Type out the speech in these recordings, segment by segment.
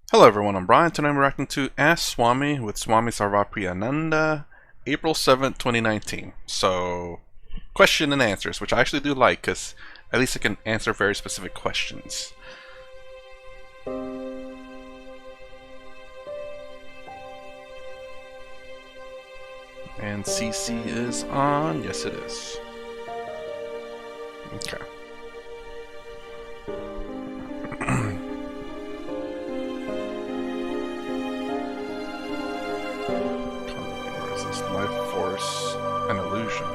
Hello everyone, I'm Brian. Tonight I'm reacting to Ask Swami with Swami Sarvapriyananda, April 7th, 2019. So, question and answers, which I actually do like, because at least I can answer very specific questions. And CC is on. Yes, it is. Okay. Life force an illusion.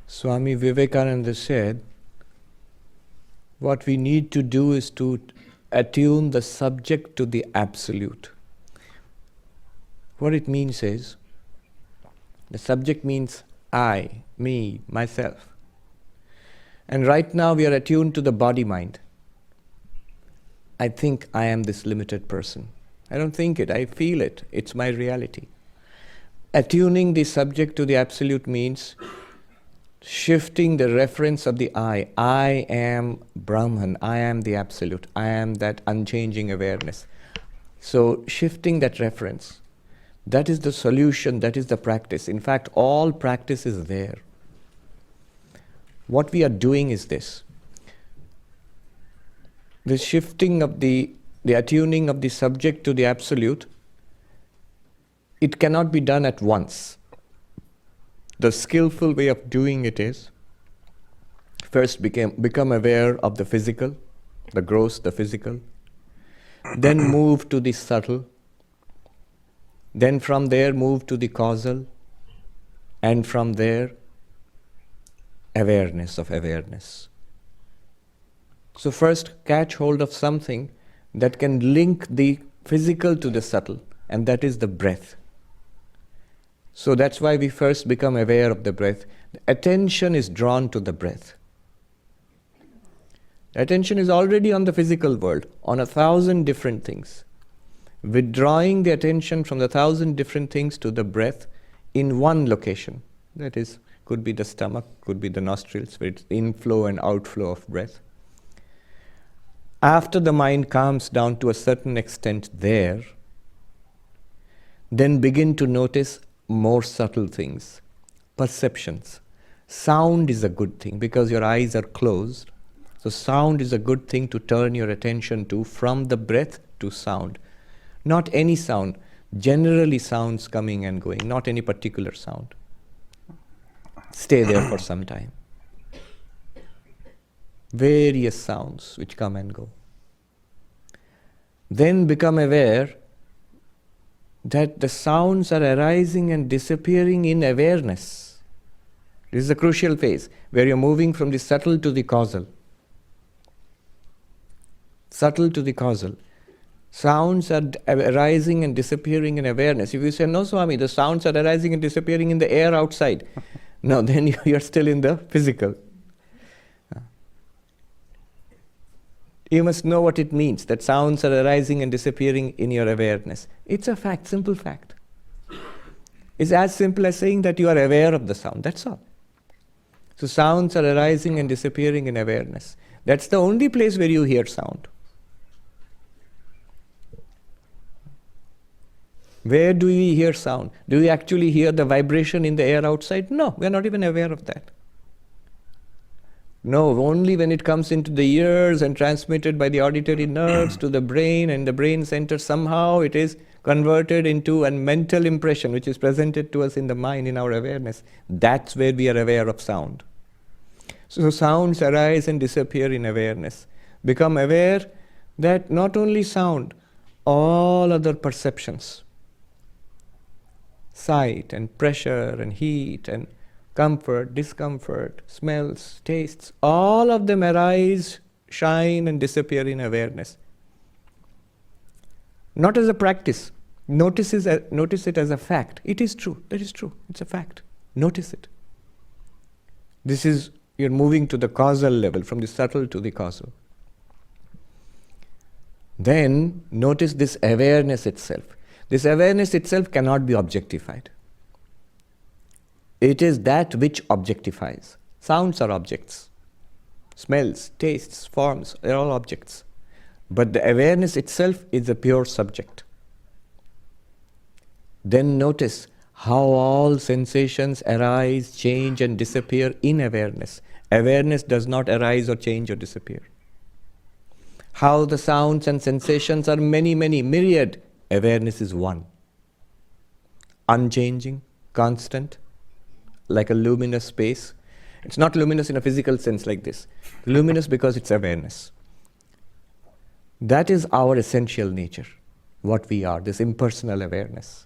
Swami Vivekananda said, what we need to do is to attune the subject to the absolute. What it means is, the subject means I, me, myself. And right now we are attuned to the body-mind. I think I am this limited person. I don't think it, I feel it. It's my reality. Attuning the subject to the absolute means shifting the reference of the I. I am Brahman. I am the absolute. I am that unchanging awareness. So shifting that reference, that is the solution, that is the practice. In fact, all practice is there. What we are doing is this. The shifting of the attuning of the subject to the absolute, it cannot be done at once. The skillful way of doing it is, first become aware of the physical, the gross, the physical, then move to the subtle, then from there move to the causal, and from there, awareness of awareness. So first catch hold of something that can link the physical to the subtle, and that is the breath. So that's why we first become aware of the breath. Attention is drawn to the breath. Attention is already on the physical world, on 1,000 different things. Withdrawing the attention from the 1,000 different things to the breath in one location. That is, could be the stomach, could be the nostrils, where it's inflow and outflow of breath. After the mind calms down to a certain extent there, then begin to notice more subtle things, perceptions. Sound is a good thing because your eyes are closed. So sound is a good thing to turn your attention to from the breath to sound. Not any sound, generally sounds coming and going, not any particular sound. Stay there for some time. Various sounds which come and go. Then become aware that the sounds are arising and disappearing in awareness. This is a crucial phase where you're moving from the subtle to the causal. Subtle to the causal. Sounds are arising and disappearing in awareness. If you say, no Swami, the sounds are arising and disappearing in the air outside. No, then you're still in the physical. You must know what it means, that sounds are arising and disappearing in your awareness. It's a fact, simple fact. It's as simple as saying that you are aware of the sound, that's all. So sounds are arising and disappearing in awareness. That's the only place where you hear sound. Where do we hear sound? Do we actually hear the vibration in the air outside? No, we are not even aware of that. No, only when it comes into the ears and transmitted by the auditory nerves to the brain and the brain center, somehow it is converted into a mental impression which is presented to us in the mind, in our awareness. That's where we are aware of sound. So sounds arise and disappear in awareness. Become aware that not only sound, all other perceptions, sight and pressure and heat and comfort, discomfort, smells, tastes, all of them arise, shine and disappear in awareness. Not as a practice. Notice it as a fact. It is true. That is true. It's a fact. Notice it. This is, you're moving to the causal level, from the subtle to the causal. Then notice this awareness itself. This awareness itself cannot be objectified. It is that which objectifies. Sounds are objects. Smells, tastes, forms, they're all objects. But the awareness itself is the pure subject. Then notice how all sensations arise, change, and disappear in awareness. Awareness does not arise or change or disappear. How the sounds and sensations are many, many, myriad. Awareness is one. Unchanging, constant, like a luminous space. It's not luminous in a physical sense like this. Luminous because it's awareness. That is our essential nature, what we are, this impersonal awareness.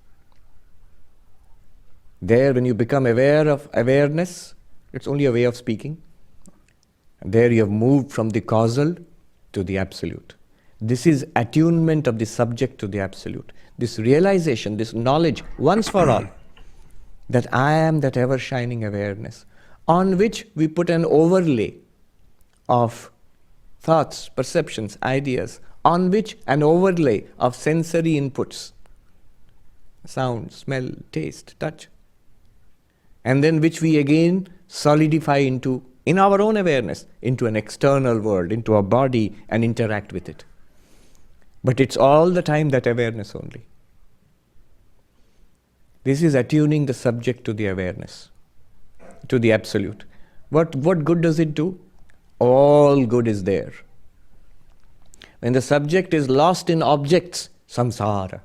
There, when you become aware of awareness, it's only a way of speaking. There you have moved from the causal to the absolute. This is attunement of the subject to the absolute. This realization, this knowledge, once for all, that I am that ever-shining awareness, on which we put an overlay of thoughts, perceptions, ideas, on which an overlay of sensory inputs, sound, smell, taste, touch, and then which we again solidify into, in our own awareness, into an external world, into a body, and interact with it. But it's all the time that awareness only. This is attuning the subject to the awareness, to the absolute. What good does it do? All good is there. When the subject is lost in objects, samsara.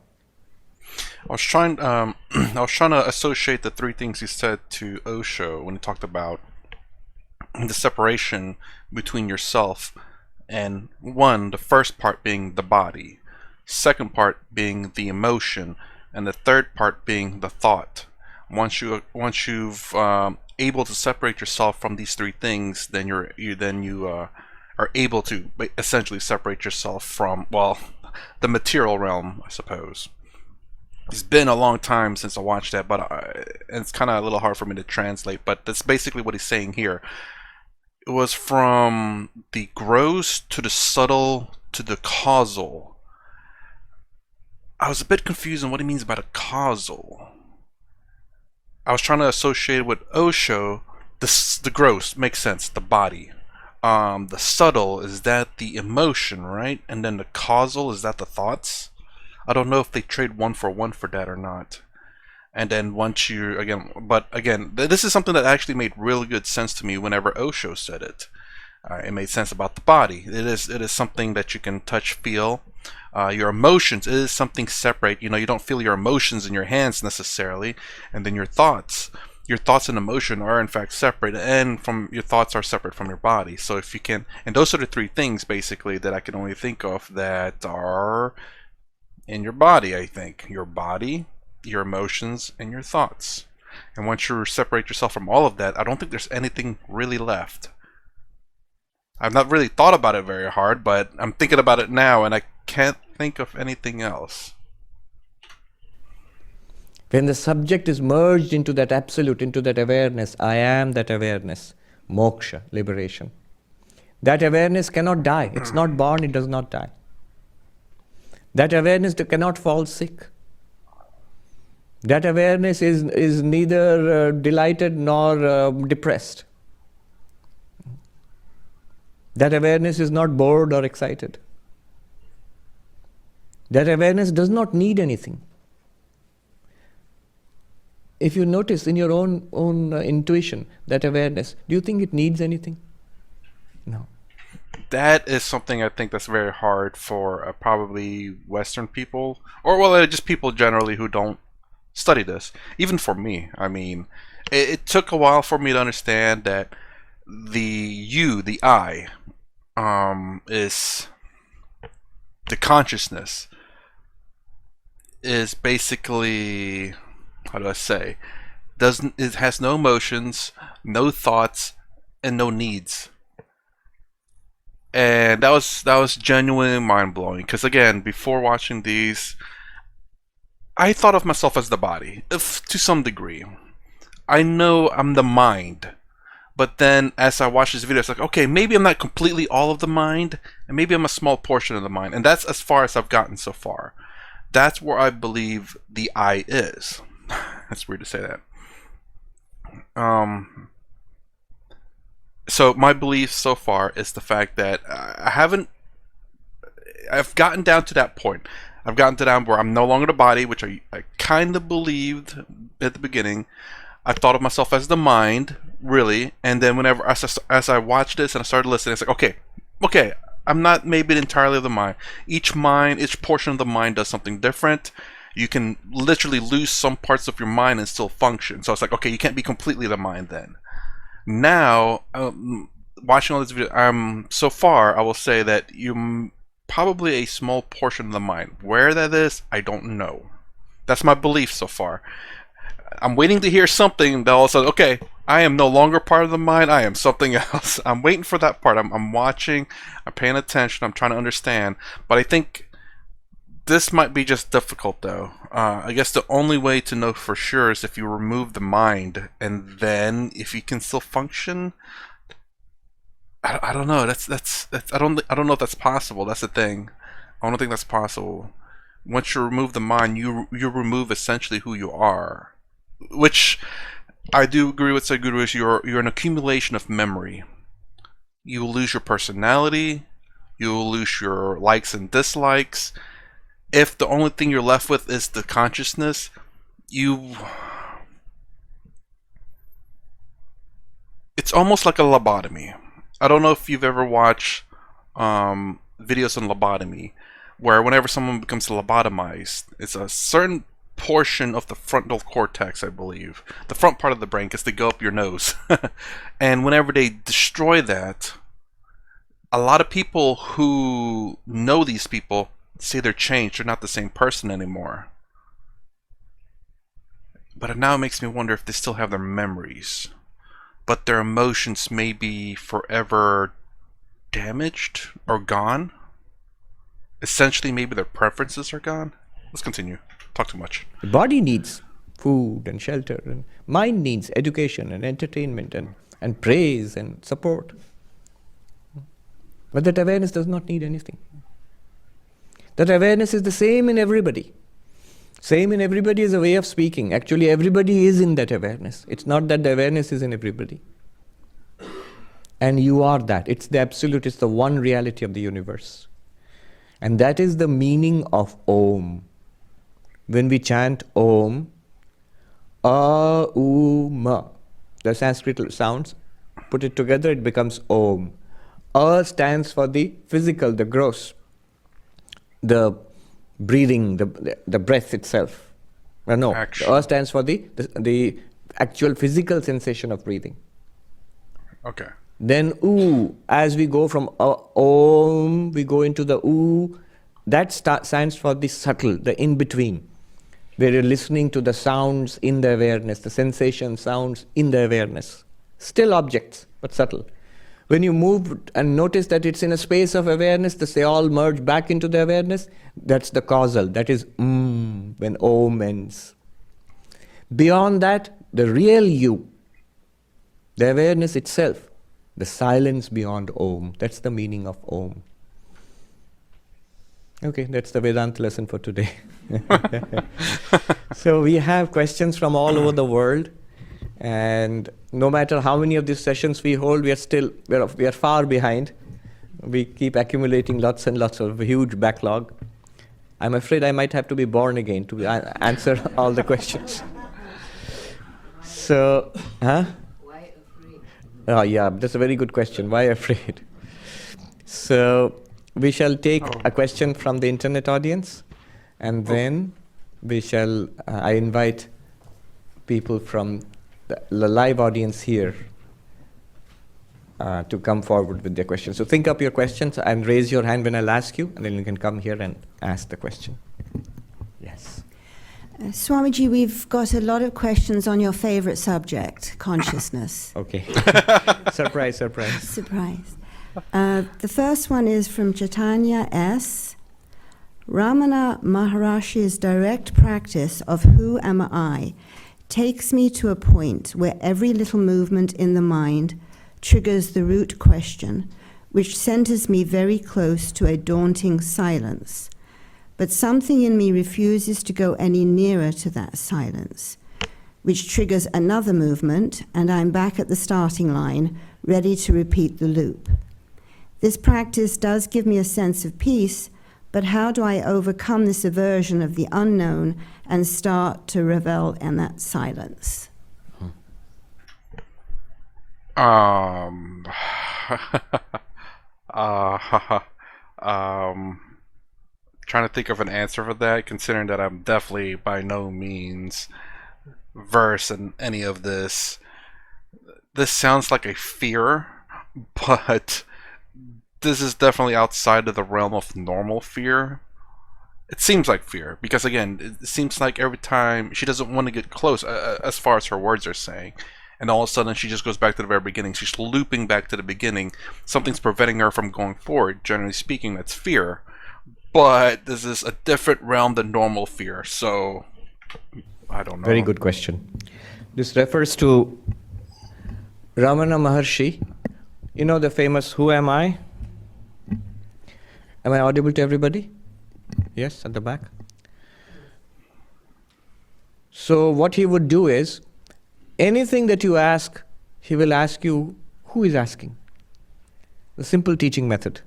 I was trying to associate the three things he said to Osho when he talked about the separation between yourself and the first part being the body, second part being the emotion, and the third part being the thought. Once you've able to separate yourself from these three things, then you are able to essentially separate yourself from, well, the material realm, I suppose. It's been a long time since I watched that, but it's kind of a little hard for me to translate, but that's basically what he's saying here. It was from the gross to the subtle to the causal. I was a bit confused on what he means by the causal. I was trying to associate with Osho, the gross makes sense, the body. The subtle, is that the emotion, right? And then the causal, is that the thoughts? I don't know if they trade one for that or not. And then once you, again, this is something that actually made really good sense to me whenever Osho said it. It made sense about the body. It is something that you can touch, feel. Your emotions is something separate. You don't feel your emotions in your hands necessarily. And then your thoughts and emotion are in fact separate, and from your thoughts are separate from your body. So if you can, and those are the three things basically that I can only think of that are in your body, I think. Your body, your emotions, and your thoughts. And once you separate yourself from all of that, I don't think there's anything really left. I've not really thought about it very hard, but I'm thinking about it now and I can't think of anything else. When the subject is merged into that absolute, into that awareness, I am that awareness, moksha, liberation. That awareness cannot die. It's not born, it does not die. That awareness cannot fall sick. That awareness is neither delighted nor depressed. That awareness is not bored or excited. That awareness does not need anything. If you notice in your own intuition, that awareness, do you think it needs anything? No. That is something I think that's very hard for probably Western people, or well, just people generally who don't study this. Even for me, I mean, it took a while for me to understand that the I, is the consciousness, is basically, how do I say, it has no emotions, no thoughts, and no needs. And that was genuinely mind-blowing, because again, before watching these, I thought of myself as the body, to some degree. I know I'm the mind, but then as I watch this video, it's like, okay, maybe I'm not completely all of the mind, and maybe I'm a small portion of the mind, and that's as far as I've gotten so far. That's where I believe the I is. That's weird to say that. So my belief so far is the fact that I've gotten down to that point. I've gotten to down where I'm no longer the body, which I kind of believed at the beginning. I thought of myself as the mind, really, and then whenever as I watched this and I started listening, it's like, okay, I'm not maybe entirely of the mind. Each portion of the mind does something different. You can literally lose some parts of your mind and still function. So it's like, okay, you can't be completely the mind then. Now, watching all this video, so far, I will say that you probably a small portion of the mind. Where that is, I don't know. That's my belief so far. I'm waiting to hear something that all of a sudden, okay, I am no longer part of the mind, I am something else. I'm waiting for that part. I'm watching, I'm paying attention, I'm trying to understand. But I think this might be just difficult, though. I guess the only way to know for sure is if you remove the mind, and then if you can still function. I don't know. That's I don't know if that's possible. That's the thing. I don't think that's possible. Once you remove the mind, you remove essentially who you are, which I do agree with Sadhguru is you're an accumulation of memory. You will lose your personality. You will lose your likes and dislikes. If the only thing you're left with is the consciousness, it's almost like a lobotomy. I don't know if you've ever watched videos on lobotomy, where whenever someone becomes lobotomized, it's a certain portion of the frontal cortex, I believe, the front part of the brain, because they go up your nose. And whenever they destroy that, a lot of people who know these people say they're changed. They're not the same person anymore. But now it makes me wonder if they still have their memories, but their emotions may be forever damaged or gone. Essentially, maybe their preferences are gone. Let's continue. Talk too much. The body needs food and shelter, and mind needs education and entertainment and praise and support. But that awareness does not need anything. That awareness is the same in everybody. Same in everybody is a way of speaking. Actually, everybody is in that awareness. It's not that the awareness is in everybody. And you are that. It's the absolute, it's the one reality of the universe. And that is the meaning of Om. When we chant Om, A-U-Ma, the Sanskrit sounds, put it together, it becomes Om. A stands for the physical, the gross, the breathing, the breath itself. No, the A stands for the actual physical sensation of breathing. Okay. Then U, as we go from Om, we go into the U, that stands for the subtle, the in-between, where you're listening to the sounds in the awareness, the sensation sounds in the awareness. Still objects, but subtle. When you move and notice that it's in a space of awareness, they all merge back into the awareness, that's the causal. That is when Om ends. Beyond that, the real you, the awareness itself, the silence beyond Om. That's the meaning of Om. Okay, that's the Vedanta lesson for today. So we have questions from all over the world. And no matter how many of these sessions we hold, we are far behind. We keep accumulating lots and lots of huge backlog. I'm afraid I might have to be born again to answer all the questions. So, Why afraid? Oh yeah, that's a very good question. Why afraid? So we shall take a question from the internet audience, and then we shall. I invite people from the live audience here to come forward with their questions. So think up your questions and raise your hand when I'll ask you, and then you can come here and ask the question. Yes. Swamiji, we've got a lot of questions on your favorite subject, consciousness. Okay. Surprise. Surprise. The first one is from Chaitanya S. Ramana Maharshi's direct practice of who am I takes me to a point where every little movement in the mind triggers the root question, which centers me very close to a daunting silence. But something in me refuses to go any nearer to that silence, which triggers another movement, and I'm back at the starting line, ready to repeat the loop. This practice does give me a sense of peace, but how do I overcome this aversion of the unknown and start to revel in that silence? Trying to think of an answer for that, considering that I'm definitely by no means versed in any of this. This sounds like a fear, but this is definitely outside of the realm of normal fear. It seems like fear, because again, it seems like every time she doesn't want to get close, as far as her words are saying, and all of a sudden she just goes back to the very beginning. She's looping back to the beginning. Something's preventing her from going forward. Generally speaking, that's fear. But this is a different realm than normal fear, so I don't know. Very good question. This refers to Ramana Maharshi. You know the famous "Who am I?" Am I audible to everybody? Yes, at the back. So what he would do is, anything that you ask, he will ask you, who is asking? The simple teaching method.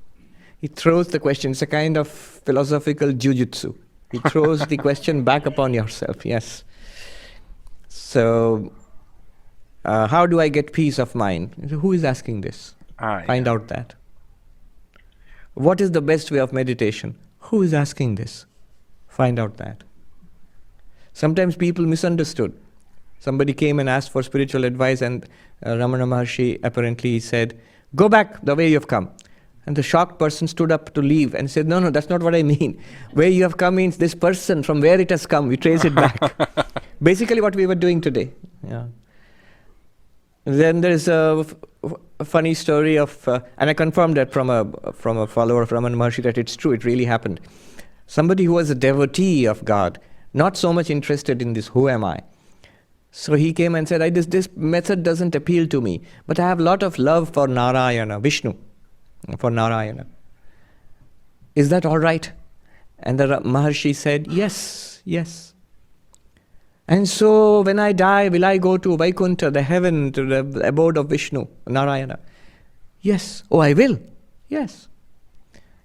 He throws the question. It's a kind of philosophical jiu-jitsu. He throws the question back upon yourself, yes. So, how do I get peace of mind? Who is asking this? Find out that. What is the best way of meditation? Who is asking this? Find out that. Sometimes people misunderstood. Somebody came and asked for spiritual advice, and Ramana Maharshi apparently said, "Go back the way you have come." And the shocked person stood up to leave and said, no, that's not what I mean. Where you have come means this person, from where it has come, we trace it back. Basically what we were doing today. Yeah. Then there is a funny story of, and I confirmed that from a follower of Ramana Maharshi that it's true, it really happened. Somebody who was a devotee of God, not so much interested in this, who am I? So he came and said, this method doesn't appeal to me, but I have a lot of love for Narayana, Vishnu. For Narayana. Is that all right? And the Maharshi said, yes. And so when I die, will I go to Vaikuntha, the heaven, to the abode of Vishnu, Narayana? Yes. Oh, I will. Yes.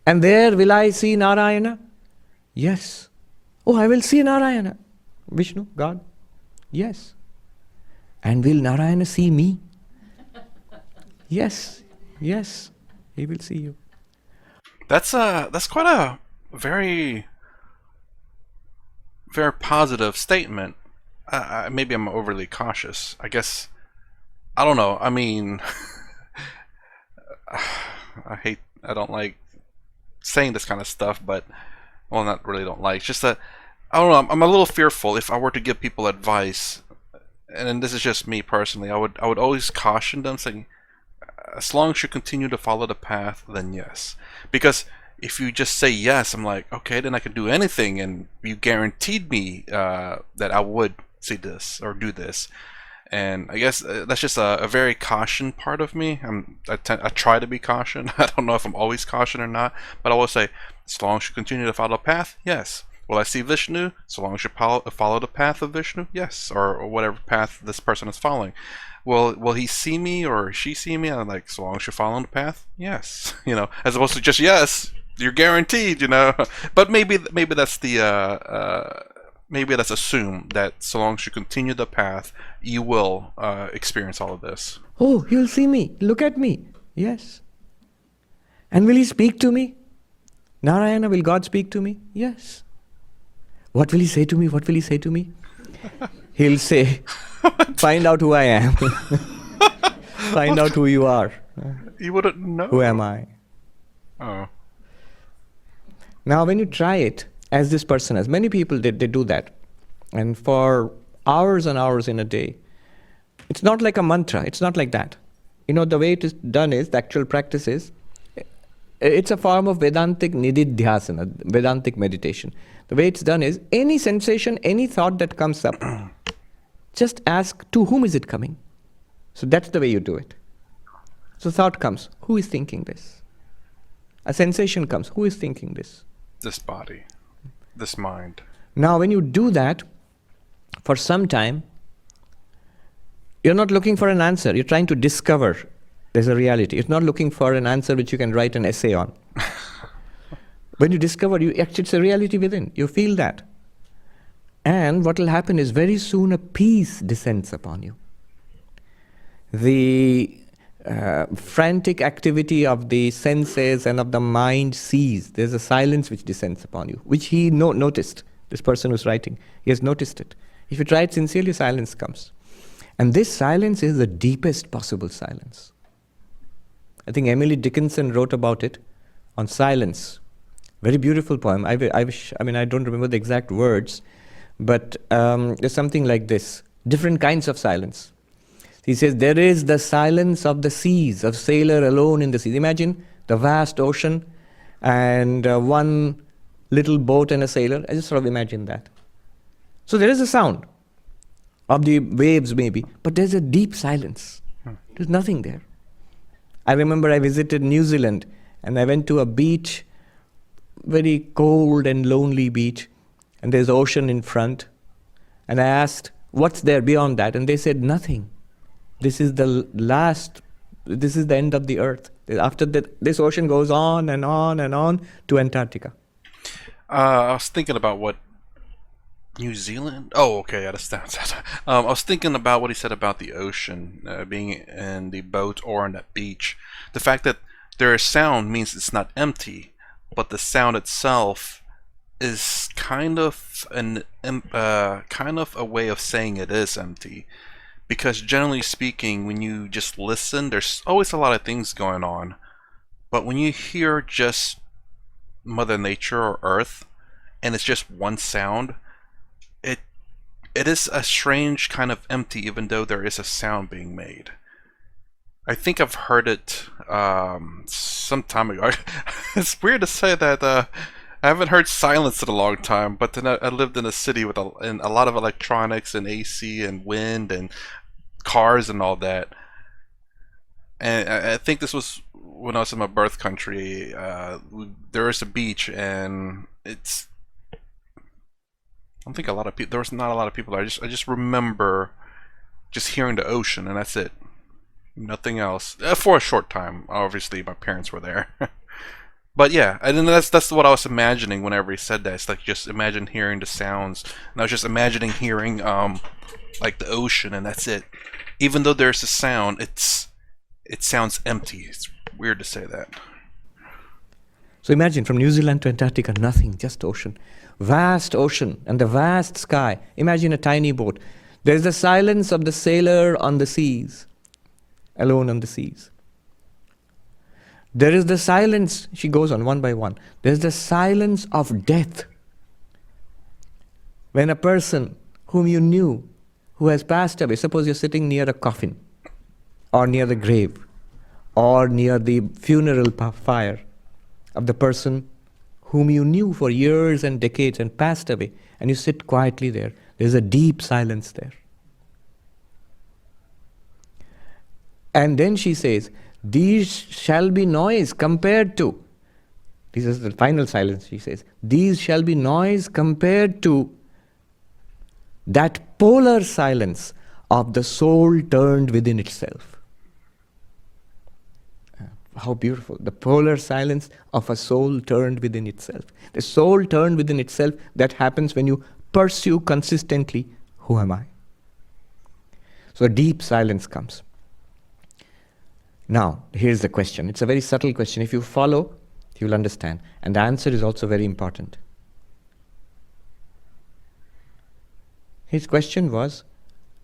And there will I see Narayana? Yes. Oh, I will see Narayana. Vishnu, God? Yes. And will Narayana see me? Yes. He will see you. That's quite a very, very positive statement. Maybe I'm overly cautious. I guess, I don't know. I mean, I don't like saying this kind of stuff, but, well, not really don't like. It's just that, I don't know, I'm a little fearful if I were to give people advice, and this is just me personally, I would always caution them, saying, as long as you continue to follow the path, then yes. Because if you just say yes, I'm like, okay, then I can do anything, and you guaranteed me that I would see this or do this. And I guess that's just a very caution part of me. I try to be caution. I don't know if I'm always caution or not, but I will say, as long as you continue to follow the path, yes. Will I see Vishnu? So long as you follow the path of Vishnu, yes, or whatever path this person is following. Will he see me or she see me? And I'm like, so long as you're following the path, yes. As opposed to just yes, you're guaranteed. But maybe that's maybe let's assume that so long as you continue the path, you will experience all of this. Oh, he'll see me. Look at me. Yes. And will he speak to me? Narayana, will God speak to me? Yes. What will he say to me? What will he say to me? He'll say, find out who I am. Find out who you are. You wouldn't know. Who am I? Oh. Now when you try it, as this person has, many people, they do that. And for hours and hours in a day, it's not like a mantra, it's not like that. The way it is done is, the actual practice is, it's a form of Vedantic nididhyasana, Vedantic meditation. The way it's done is, any sensation, any thought that comes up, just ask, to whom is it coming? So that's the way you do it. So thought comes, who is thinking this? A sensation comes, who is thinking this? This body, this mind. Now when you do that, for some time, You're not looking for an answer. You're trying to discover there's a reality. You're not looking for an answer which you can write an essay on. When you discover, actually it's a reality within. You feel that. And what will happen is very soon a peace descends upon you. The frantic activity of the senses and of the mind cease. There's a silence which descends upon you, which he noticed. This person who's writing, he has noticed it. If you try it sincerely, silence comes. And this silence is the deepest possible silence. I think Emily Dickinson wrote about it on silence. Very beautiful poem. I don't remember the exact words, but there's something like this. Different kinds of silence. He says, there is the silence of the seas, of sailor alone in the seas. Imagine the vast ocean and one little boat and a sailor. I just sort of imagine that. So there is a sound of the waves maybe, but there's a deep silence. There's nothing there. I remember I visited New Zealand and I went to a beach, very cold and lonely beach, and there's ocean in front. And I asked, what's there beyond that? And they said, nothing. This is the end of the earth. After that, this ocean goes on and on and on to Antarctica. I was thinking about what New Zealand. Oh, okay, yeah, that's that. I was thinking about what he said about the ocean being in the boat or on that beach. The fact that there is sound means it's not empty, but the sound itself is kind of a way of saying it is empty. Because generally speaking, when you just listen, there's always a lot of things going on. But when you hear just Mother Nature or Earth, and it's just one sound, it is a strange kind of empty, even though there is a sound being made. I think I've heard it some time ago. It's weird to say that I haven't heard silence in a long time, but then I lived in a city with a lot of electronics and AC and wind and cars and all that. And I think this was when I was in my birth country. There is a beach, and it's. I don't think a lot of people. There was not a lot of people there. I just remember just hearing the ocean, and that's it. Nothing else. For a short time. Obviously, my parents were there. But yeah, and then that's what I was imagining whenever he said that. It's like just imagine hearing the sounds, and I was just imagining hearing like the ocean, and that's it. Even though there's a sound, it sounds empty. It's weird to say that. So imagine from New Zealand to Antarctica, nothing, just ocean. Vast ocean and the vast sky. Imagine a tiny boat. There's the silence of the sailor on the seas, alone on the seas. There is the silence, she goes on one by one. There's the silence of death. When a person whom you knew, who has passed away, suppose you're sitting near a coffin, or near the grave, or near the funeral fire of the person whom you knew for years and decades and passed away, and you sit quietly there. There's a deep silence there. And then she says, these shall be noise compared to, this is the final silence, she says, these shall be noise compared to that polar silence of the soul turned within itself. How beautiful. The polar silence of a soul turned within itself. The soul turned within itself, that happens when you pursue consistently, who am I? So a deep silence comes. Now, here's the question. It's a very subtle question. If you follow, you'll understand. And the answer is also very important. His question was,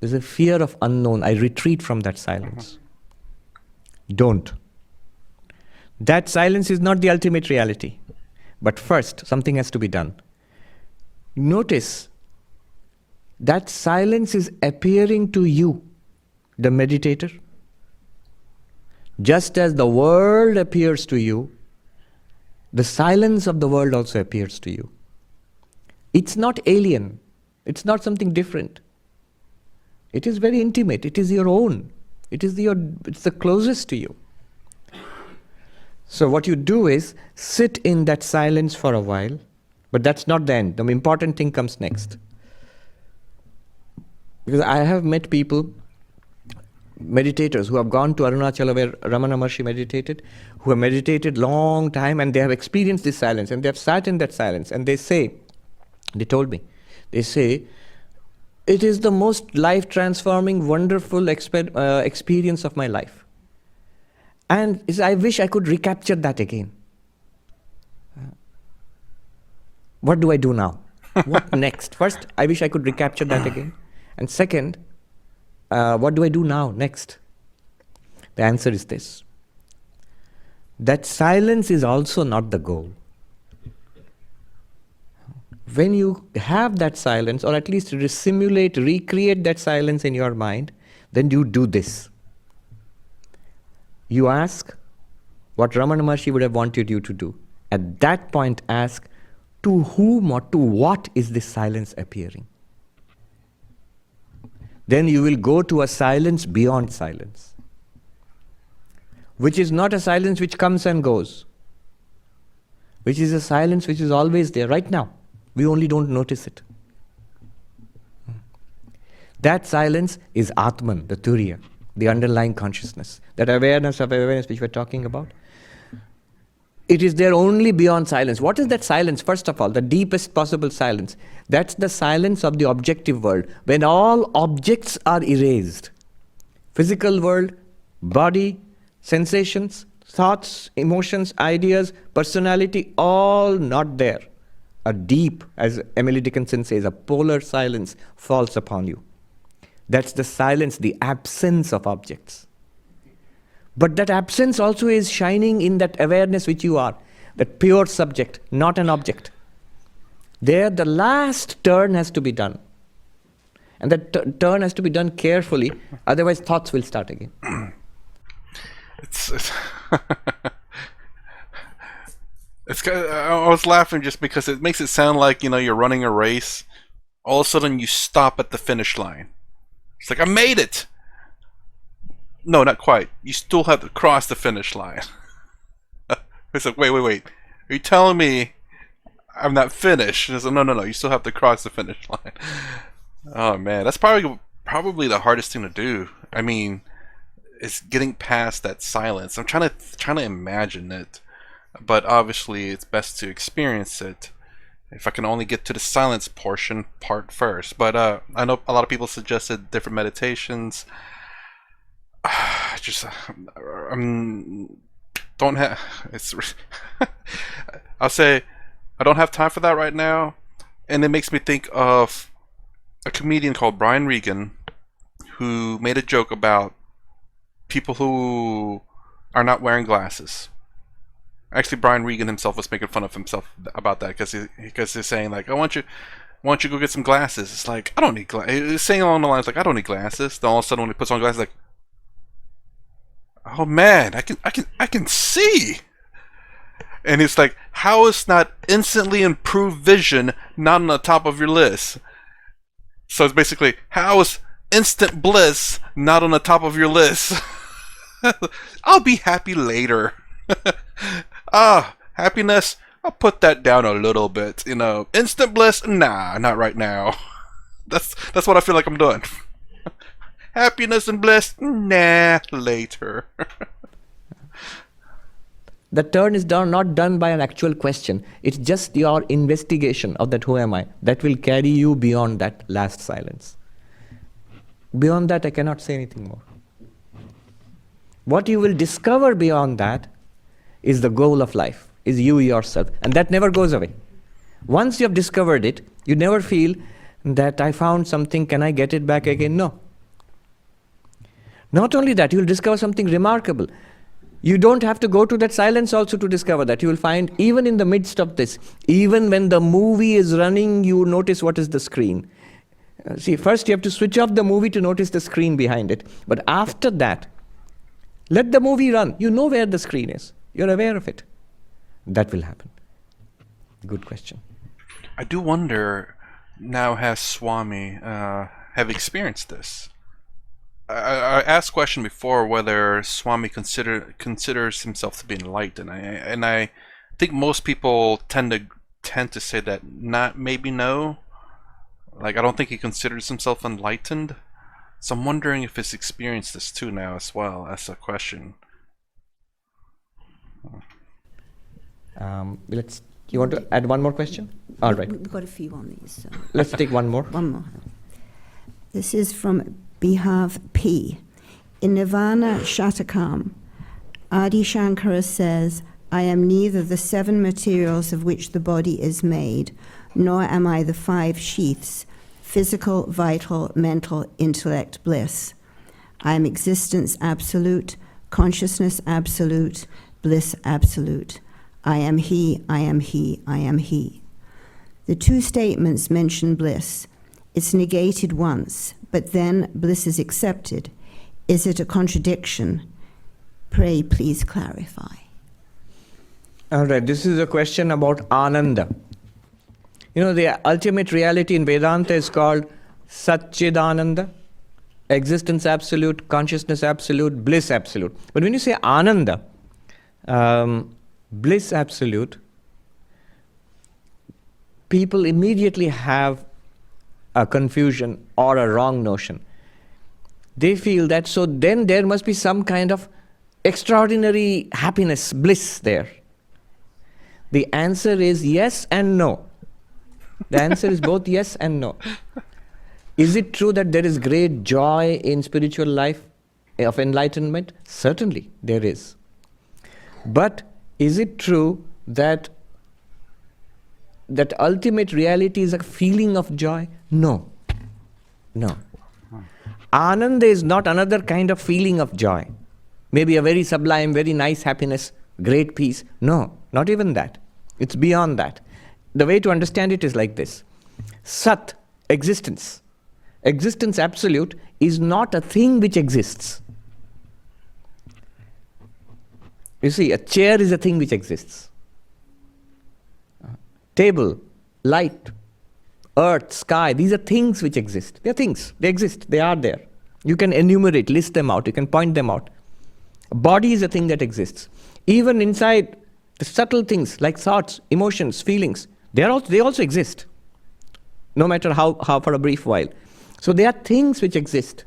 there's a fear of unknown. I retreat from that silence. Don't. That silence is not the ultimate reality. But first, something has to be done. Notice that silence is appearing to you, the meditator. Just as the world appears to you, the silence of the world also appears to you. It's not alien. It's not something different. It is very intimate. It is your own. It's the closest to you. So what you do is sit in that silence for a while, but that's not the end. The important thing comes next. Because I have met people meditators who have gone to Arunachala where Ramana Maharshi meditated, who have meditated long time and they have experienced this silence and they have sat in that silence and they say, they told me, they say, it is the most life-transforming, wonderful experience of my life. And I wish I could recapture that again. What do I do now? What next? First, I wish I could recapture that again. And second, what do I do now, next? The answer is this. That silence is also not the goal. When you have that silence, or at least simulate, recreate that silence in your mind, then you do this. You ask what Ramana Maharshi would have wanted you to do. At that point, ask, to whom or to what is this silence appearing? Then you will go to a silence beyond silence, which is not a silence which comes and goes, which is a silence which is always there right now. We only don't notice it. That silence is Atman, the Turiya, the underlying consciousness, that awareness of awareness which we're talking about. It is there only beyond silence. What is that silence? First of all, the deepest possible silence. That's the silence of the objective world, when all objects are erased. Physical world, body, sensations, thoughts, emotions, ideas, personality, all not there. A deep, as Emily Dickinson says, a polar silence falls upon you. That's the silence, the absence of objects. But that absence also is shining in that awareness which you are, that pure subject, not an object. There the last turn has to be done. And that turn has to be done carefully, otherwise thoughts will start again. It's I was laughing just because it makes it sound like, you're running a race. All of a sudden you stop at the finish line. It's like, I made it! No, not quite. You still have to cross the finish line. It's like, wait. Are you telling me I'm not finished? It's like, no. You still have to cross the finish line. Oh man, that's probably the hardest thing to do. I mean, it's getting past that silence. I'm trying to imagine it, but obviously it's best to experience it. If I can only get to the silence part first. But I know a lot of people suggested different meditations. Don't have. I'll say I don't have time for that right now, and it makes me think of a comedian called Brian Regan, who made a joke about people who are not wearing glasses. Actually, Brian Regan himself was making fun of himself about that because he's saying like, "I want you to go get some glasses." It's like, I don't need glasses. He's saying along the lines like, "I don't need glasses." Then all of a sudden, when he puts on glasses, like, oh man, I can see. And it's like, how is not instantly improved vision not on the top of your list? So it's basically, how is instant bliss not on the top of your list? I'll be happy later. Happiness, I'll put that down a little bit. Instant bliss, nah, not right now. That's what I feel like I'm doing. Happiness and bliss, nah, later. The turn is not done by an actual question. It's just your investigation of that who am I that will carry you beyond that last silence. Beyond that, I cannot say anything more. What you will discover beyond that is the goal of life, is you yourself. And that never goes away. Once you have discovered it, you never feel that I found something, can I get it back again? No. Not only that, you will discover something remarkable. You don't have to go to that silence also to discover that. You will find even in the midst of this, even when the movie is running, you notice what is the screen. See, first you have to switch off the movie to notice the screen behind it. But after that, let the movie run. You know where the screen is. You're aware of it. That will happen. Good question. I do wonder, now has Swami have experienced this? I asked a question before whether Swami considers himself to be enlightened, and I think most people tend to say that maybe no. Like, I don't think he considers himself enlightened. So I'm wondering if it's experienced this too now as well. That's a question. You want to add one more question? All right. We've got a few on these. So. Let's take one more. One more. This is from Behalf P. In Nirvana Shatakam, Adi Shankara says, I am neither the 7 materials of which the body is made, nor am I the 5 sheaths, physical, vital, mental, intellect, bliss. I am existence absolute, consciousness absolute, bliss absolute. I am he, I am he, I am he. The 2 statements mention bliss. It's negated once, but then bliss is accepted. Is it a contradiction? Pray, please clarify. All right, this is a question about Ananda. You know, the ultimate reality in Vedanta is called Satchidananda, existence absolute, consciousness absolute, bliss absolute. But when you say Ananda, bliss absolute, people immediately have a confusion or a wrong notion. They feel that, so then there must be some kind of extraordinary happiness, bliss there. The answer is yes and no. The answer is both yes and no. Is it true that there is great joy in spiritual life of enlightenment? Certainly, there is. But is it true that ultimate reality is a feeling of joy? No. No. Ananda is not another kind of feeling of joy. Maybe a very sublime, very nice happiness, great peace. No, not even that. It's beyond that. The way to understand it is like this. Sat, existence. Existence absolute is not a thing which exists. You see, a chair is a thing which exists. Table, light, earth, sky, these are things which exist. They are things. They exist. They are there. You can enumerate, list them out. You can point them out. A body is a thing that exists. Even inside the subtle things like thoughts, emotions, feelings, they also exist. No matter how for a brief while. So they are things which exist.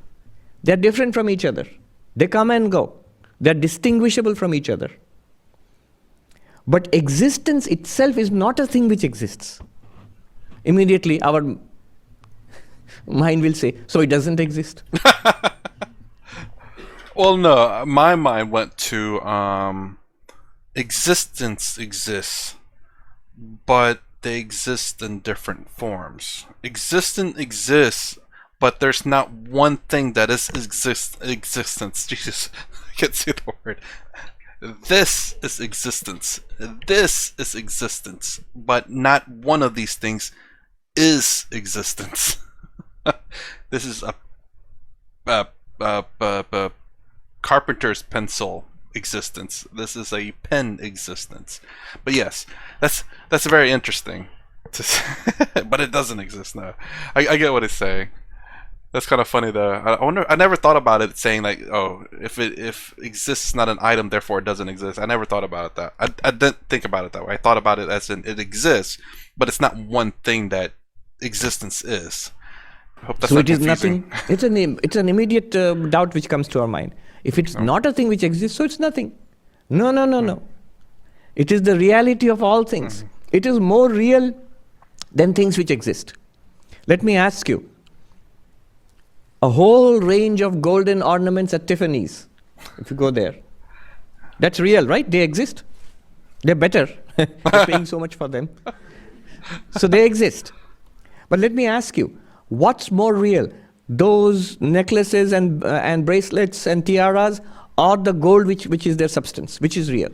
They are different from each other. They come and go. They are distinguishable from each other. But existence itself is not a thing which exists. Immediately our mind will say, so it doesn't exist. Well, no, my mind went to existence exists, but they exist in different forms. Existence exists, but there's not one thing that is existence. Jesus, I can't say the word. This is existence. This is existence, but not one of these things is existence. This is a carpenter's pencil existence. This is a pen existence. But yes, that's very interesting. But it doesn't exist now. I get what it's saying. That's kind of funny though. I wonder. I never thought about it saying like, oh, if exists is not an item, therefore it doesn't exist. I never thought about it that. I didn't think about it that way. I thought about it as in it exists, but it's not one thing that existence is. I hope that's so not it is confusing. nothing. It's an immediate doubt which comes to our mind. If it's not a thing which exists, so it's nothing. No. It is the reality of all things. It is more real than things which exist. Let me ask you. A whole range of golden ornaments at Tiffany's, if you go there. That's real, right? They exist. They're better. You're paying so much for them. So they exist. But let me ask you, what's more real? Those necklaces and bracelets and tiaras, or the gold which is their substance, which is real?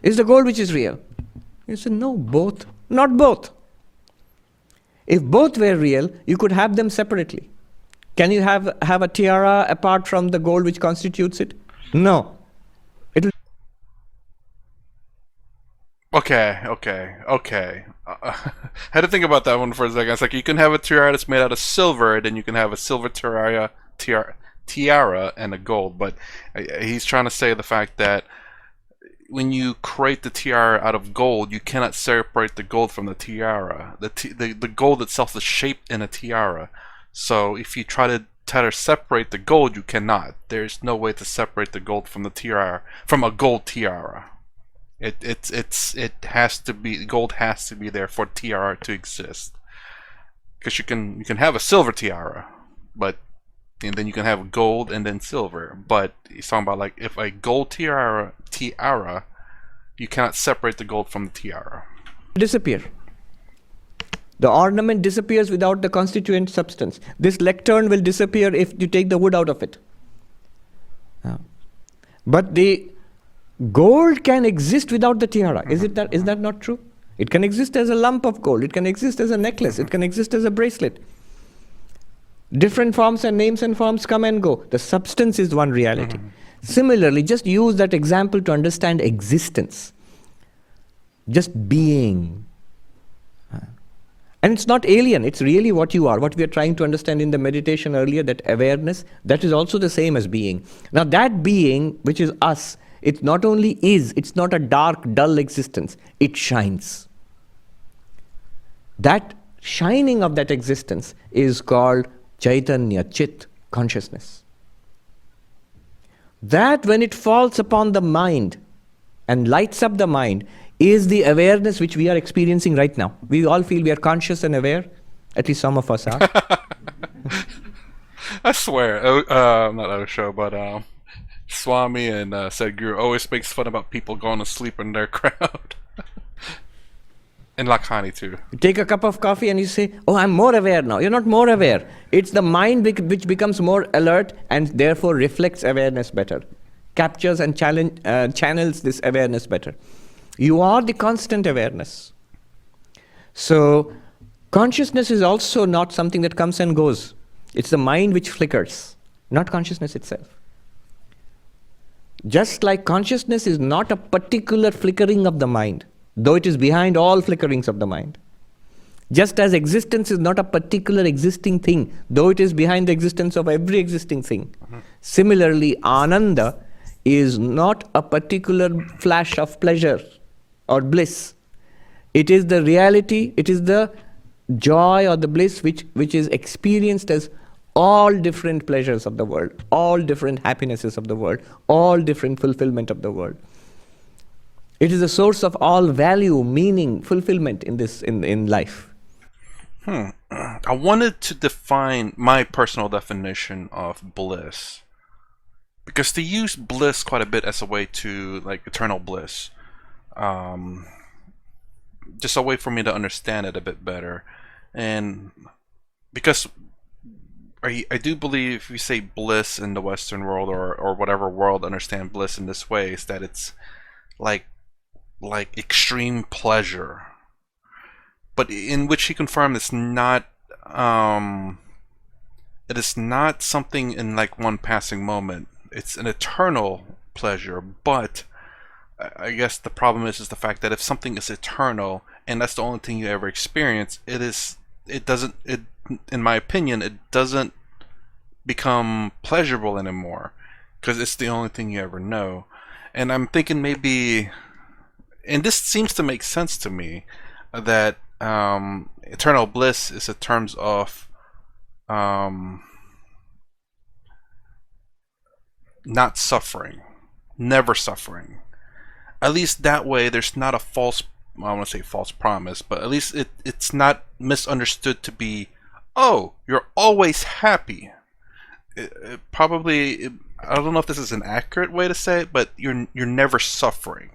Is the gold which is real? You say, no, both. Not both. If both were real, you could have them separately. Can you have a tiara apart from the gold which constitutes it? No. Okay. I had to think about that one for a second. It's like you can have a tiara that's made out of silver, then you can have a silver tiara and a gold. But he's trying to say the fact that when you create the tiara out of gold, you cannot separate the gold from the tiara. The gold itself is shaped in a tiara. So if you try to try to separate the gold, you cannot. There's no way to separate the gold from the tiara, from a gold tiara. It has to be, gold has to be there for tiara to exist. Because you can have a silver tiara, but and then you can have gold and then silver. But he's talking about like if a gold tiara, you cannot separate the gold from the tiara. Disappear. The ornament disappears without the constituent substance. This lectern will disappear if you take the wood out of it. But the gold can exist without the tiara. Is that not true? It can exist as a lump of gold. It can exist as a necklace. It can exist as a bracelet. Different forms and names and forms come and go. The substance is one reality. Similarly, just use that example to understand existence. Just being. And it's not alien. It's really what you are. What we are trying to understand in the meditation earlier, that awareness, that is also the same as being. Now that being, which is us, it not only is, it's not a dark, dull existence. It shines. That shining of that existence is called Chaitanya, Chit, consciousness. That when it falls upon the mind and lights up the mind is the awareness which we are experiencing right now. We all feel we are conscious and aware. At least some of us are. I swear, not our show, but Swami and Sadhguru always makes fun about people going to sleep in their crowd. And Lakhani too. You take a cup of coffee and you say, oh, I'm more aware now. You're not more aware. It's the mind which becomes more alert and therefore reflects awareness better. Captures and channels this awareness better. You are the constant awareness. So, consciousness is also not something that comes and goes. It's the mind which flickers, not consciousness itself. Just like consciousness is not a particular flickering of the mind, though it is behind all flickerings of the mind. Just as existence is not a particular existing thing, though it is behind the existence of every existing thing. Similarly, Ananda is not a particular flash of pleasure or bliss. It is the reality, it is the joy or the bliss which is experienced as all different pleasures of the world, all different happinesses of the world, all different fulfillment of the world. It is the source of all value, meaning, fulfillment in life. I wanted to define my personal definition of bliss. Because they use bliss quite a bit as a way to, like, eternal bliss. Just a way for me to understand it a bit better. And because I do believe if we say bliss in the Western world or whatever world understand bliss in this way, is that it's like extreme pleasure. But in which he confirmed it's not it is not something in like one passing moment. It's an eternal pleasure, but I guess the problem is the fact that if something is eternal and that's the only thing you ever experience, in my opinion, it doesn't become pleasurable anymore because it's the only thing you ever know. And I'm thinking maybe, and this seems to make sense to me, that eternal bliss is in terms of not suffering, never suffering. At least that way there's not a false, I don't want to say false promise, but at least it's not misunderstood to be, oh, you're always happy. Probably, I don't know if this is an accurate way to say it, but you're never suffering.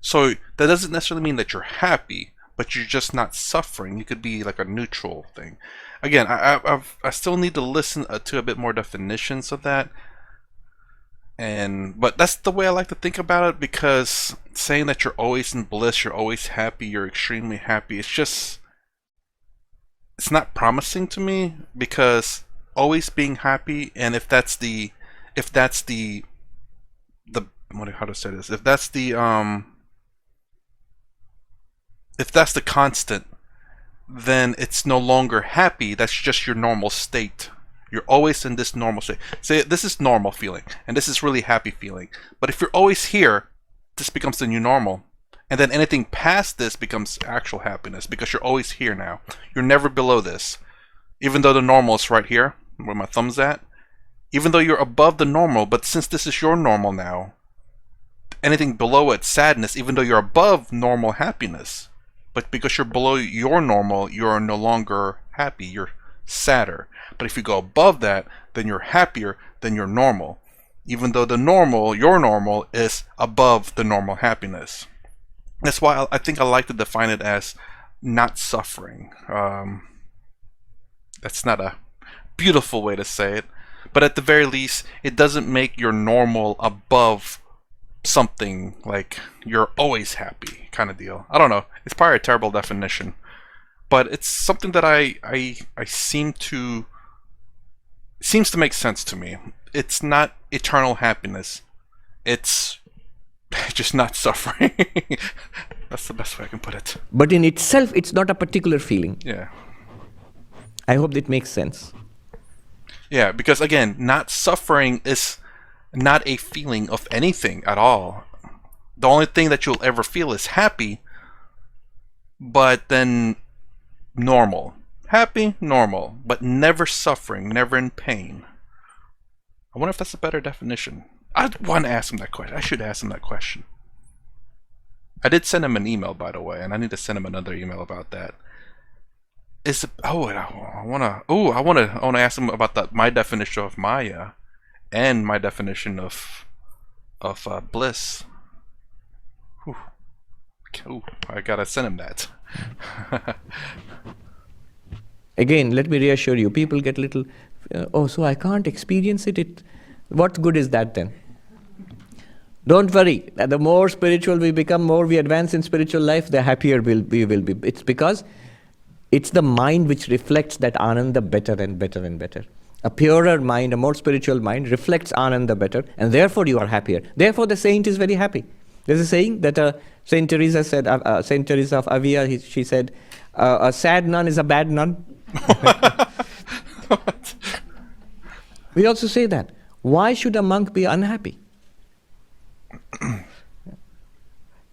So that doesn't necessarily mean that you're happy, but you're just not suffering. You could be like a neutral thing. Again, I still need to listen to a bit more definitions of that. But that's the way I like to think about it, because saying that you're always in bliss, you're always happy, you're extremely happy, it's not promising to me, because always being happy, and if that's the constant, then it's no longer happy. That's just your normal state. You're always in this normal state. Say this is normal feeling, and this is really happy feeling. But if you're always here, this becomes the new normal. And then anything past this becomes actual happiness, because you're always here now. You're never below this. Even though the normal is right here, where my thumb's at, even though you're above the normal, but since this is your normal now, anything below it's sadness, even though you're above normal happiness. But because you're below your normal, you're no longer happy, you're sadder. But if you go above that, then you're happier than your normal, even though the normal, your normal, is above the normal happiness. That's why I think I like to define it as not suffering. That's not a beautiful way to say it, but at the very least, it doesn't make your normal above something like you're always happy kind of deal. I don't know. It's probably a terrible definition, but it's something that I seems to make sense to me. It's not eternal happiness. It's just not suffering. That's the best way I can put it. But in itself, it's not a particular feeling. Yeah. I hope that makes sense. Yeah, because again, not suffering is not a feeling of anything at all. The only thing that you'll ever feel is happy, but then normal. Happy, normal, but never suffering, never in pain. I wonder if that's a better definition. I want to ask him that question. I should ask him that question. I did send him an email, by the way, and I need to send him another email about that. I want to ask him about my definition of Maya, and my definition of bliss. Whew. Ooh, I gotta send him that. Again, let me reassure you, people get little, so I can't experience it. What good is that then? Don't worry, the more spiritual we become, more we advance in spiritual life, the happier we will be. It's because it's the mind which reflects that Ananda better and better and better. A purer mind, a more spiritual mind reflects Ananda better, and therefore you are happier. Therefore the saint is very happy. There's a saying that Saint Teresa said, Saint Teresa of Avila, she said, a sad nun is a bad nun. We also say that. Why should a monk be unhappy?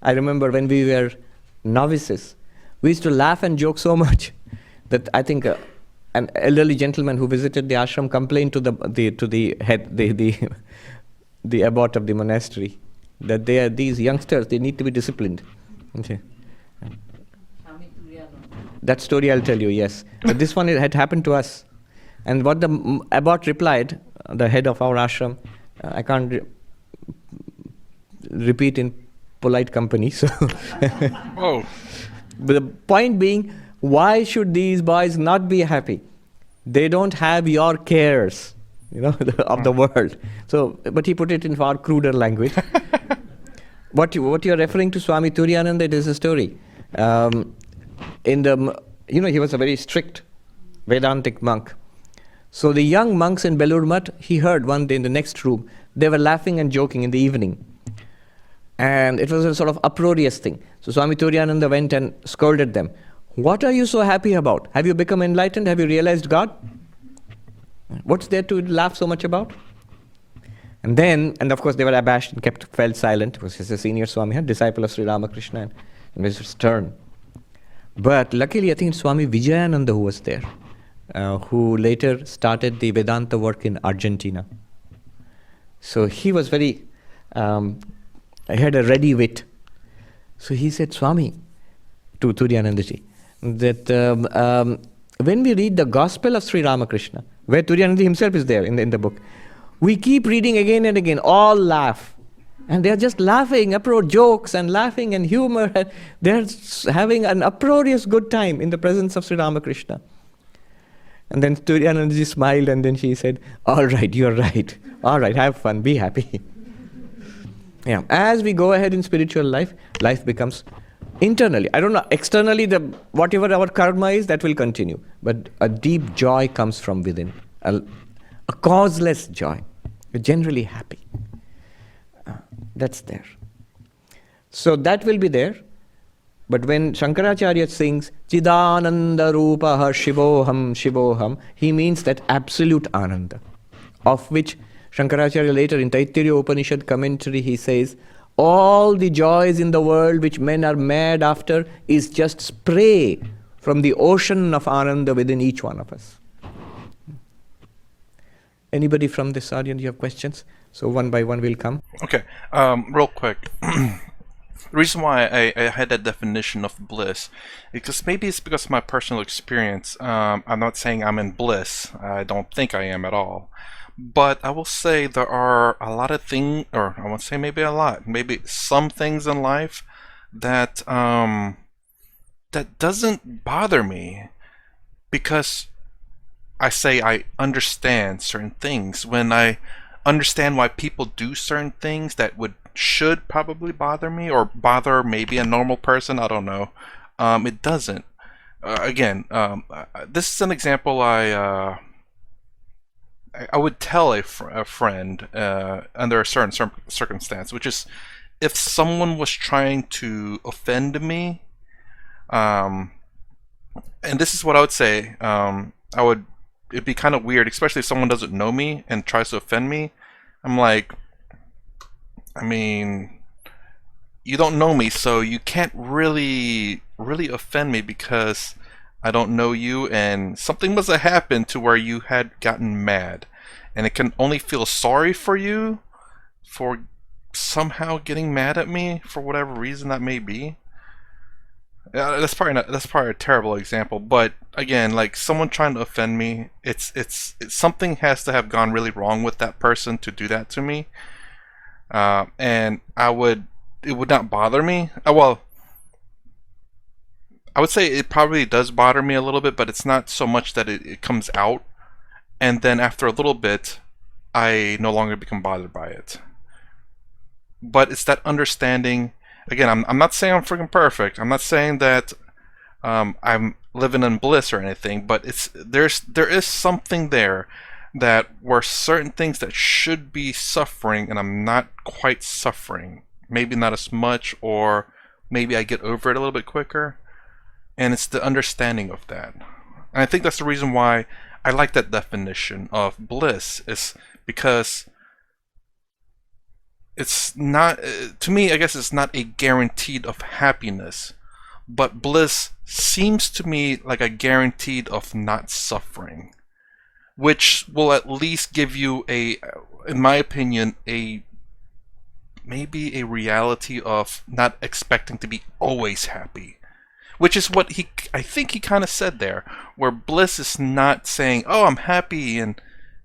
I remember when we were novices, we used to laugh and joke so much that I think an elderly gentleman who visited the ashram complained to the head, the abbot of the monastery, that these youngsters, they need to be disciplined. Okay. That story I'll tell you, yes. But this one had happened to us. And what the abbot replied, the head of our ashram, I can't repeat in polite company. So, Oh. But the point being, why should these boys not be happy? They don't have your cares, of the world. So, but he put it in far cruder language. What you're referring to, Swami Turiyananda, it is a story. He was a very strict Vedantic monk. So the young monks in Belur Math, he heard one day in the next room, they were laughing and joking in the evening. And it was a sort of uproarious thing. So Swami Turiyananda went and scolded them. What are you so happy about? Have you become enlightened? Have you realized God? What's there to laugh so much about? And of course they were abashed and felt silent. It was a senior Swami, disciple of Sri Ramakrishna, and was stern. But luckily I think it's Swami Vijayananda who was there, who later started the Vedanta work in Argentina. So he was he had a ready wit. So he said, Swami, to Turiyanandaji, that when we read the Gospel of Sri Ramakrishna, where Turiyananda himself is there in the book, we keep reading again and again, all laugh. And they're just laughing, jokes and laughing and humor. They're having an uproarious good time in the presence of Sri Ramakrishna. And then Turiyanandaji smiled and then she said, all right, you're right. All right, have fun, be happy. Yeah. As we go ahead in spiritual life, life becomes internally. I don't know, externally, whatever our karma is, that will continue. But a deep joy comes from within, a causeless joy. You're generally happy. That's there. So that will be there. But when Shankaracharya sings, Chidananda Rupaha Shivoham Shivoham, he means that absolute Ananda, of which Shankaracharya later in Taittiriya Upanishad commentary, he says, all the joys in the world which men are mad after is just spray from the ocean of Ananda within each one of us. Anybody from this audience, you have questions? So one by one will come. Okay, real quick. The reason why I had that definition of bliss is because maybe it's because of my personal experience. I'm not saying I'm in bliss. I don't think I am at all. But I will say there are a lot of things, or I won't say maybe a lot, maybe some things in life that that doesn't bother me because I say I understand certain things. When I understand why people do certain things that should probably bother me or bother maybe a normal person, I don't know. It doesn't. Again, this is an example I would tell a friend under a certain circumstance, which is if someone was trying to offend me, and this is what I would say. It'd be kind of weird, especially if someone doesn't know me and tries to offend me. I'm like, I mean, you don't know me, so you can't really offend me because I don't know you, and something must have happened to where you had gotten mad, and it can only feel sorry for you for somehow getting mad at me for whatever reason that may be. That's probably a terrible example, but again, like someone trying to offend me, it's something has to have gone really wrong with that person to do that to me, and it would not bother me. Well, I would say it probably does bother me a little bit, but it's not so much that it comes out, and then after a little bit, I no longer become bothered by it. But it's that understanding. Again, I'm not saying I'm freaking perfect. I'm not saying that I'm living in bliss or anything, but there is something there that where certain things that should be suffering and I'm not quite suffering. Maybe not as much, or maybe I get over it a little bit quicker. And it's the understanding of that. And I think that's the reason why I like that definition of bliss, is because it's not, to me, I guess it's not a guaranteed of happiness, but bliss seems to me like a guaranteed of not suffering, which will at least give you in my opinion, maybe a reality of not expecting to be always happy, which is what I think he kind of said there, where bliss is not saying, oh, I'm happy and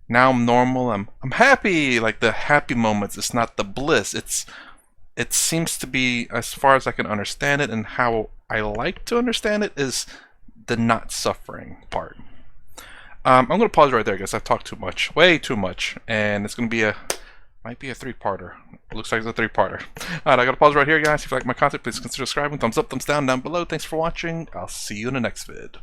now I'm normal, I'm happy, like the happy moments. It's not the bliss. It seems to be, as far as I can understand it and how I like to understand it, is the not suffering part. I'm going to pause right there because I've talked too much, way too much, and it's going to be might be a three-parter. It looks like it's a three-parter. Alright, I got to pause right here, guys. If you like my content, please consider subscribing. Thumbs up, thumbs down below. Thanks for watching. I'll see you in the next vid.